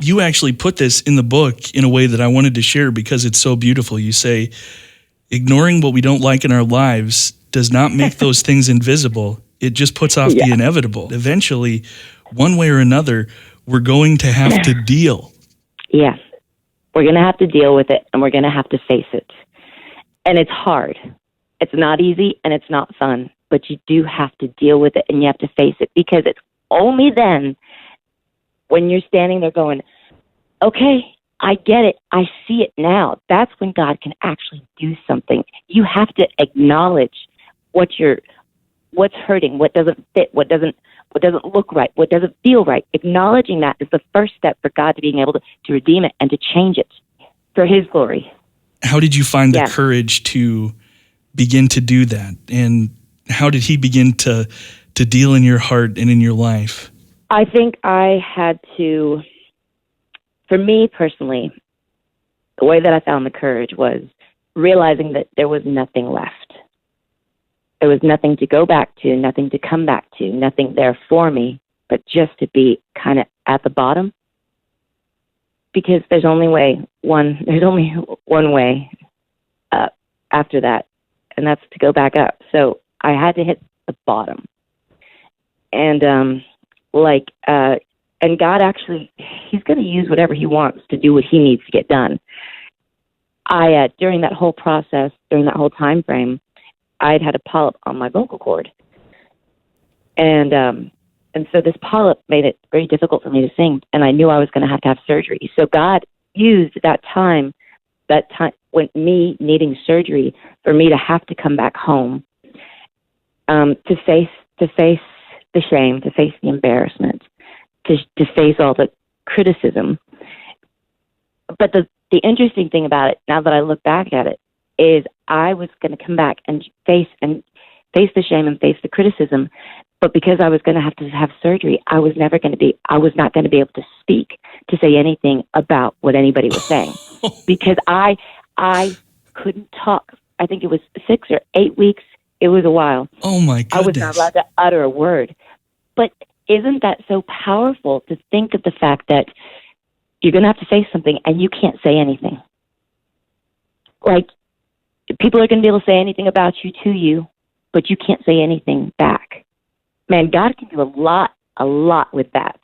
You actually put this in the book in a way that I wanted to share because it's so beautiful. You say, ignoring what we don't like in our lives does not make those things invisible. It just puts off the inevitable. Eventually, one way or another, we're going to have to deal. Yes. We're going to have to deal with it, and we're going to have to face it. And it's hard. It's not easy, and it's not fun. But you do have to deal with it, and you have to face it, because it's only then, when you're standing there going, okay, I get it. I see it now. That's when God can actually do something. You have to acknowledge what's hurting, what doesn't fit, what doesn't look right, what doesn't feel right. Acknowledging that is the first step for God to being able to redeem it and to change it for His glory. How did you find the courage to begin to do that? And how did He begin to deal in your heart and in your life? I think I had to, for me personally, the way that I found the courage was realizing that there was nothing left. There was nothing to go back to, nothing to come back to, nothing there for me, but just to be kind of at the bottom. Because there's only one way up after that, and that's to go back up. So I had to hit the bottom. And and God actually, He's going to use whatever He wants to do what He needs to get done. During that whole process, during that whole time frame, I'd had a polyp on my vocal cord. And so this polyp made it very difficult for me to sing, and I knew I was going to have surgery. So God used that time when me needing surgery for me to have to come back home, to face the shame, to face the embarrassment, to face all the criticism. But the interesting thing about it, now that I look back at it, is I was going to come back and face the shame and face the criticism. But because I was going to have surgery, I was not going to be able to speak, to say anything about what anybody was saying, because I couldn't talk. I think it was 6 or 8 weeks. It was a while. Oh my goodness. I was not allowed to utter a word. But isn't that so powerful to think of the fact that you're going to have to face something and you can't say anything? Like, people are going to be able to say anything about you to you, but you can't say anything back. Man, God can do a lot with that.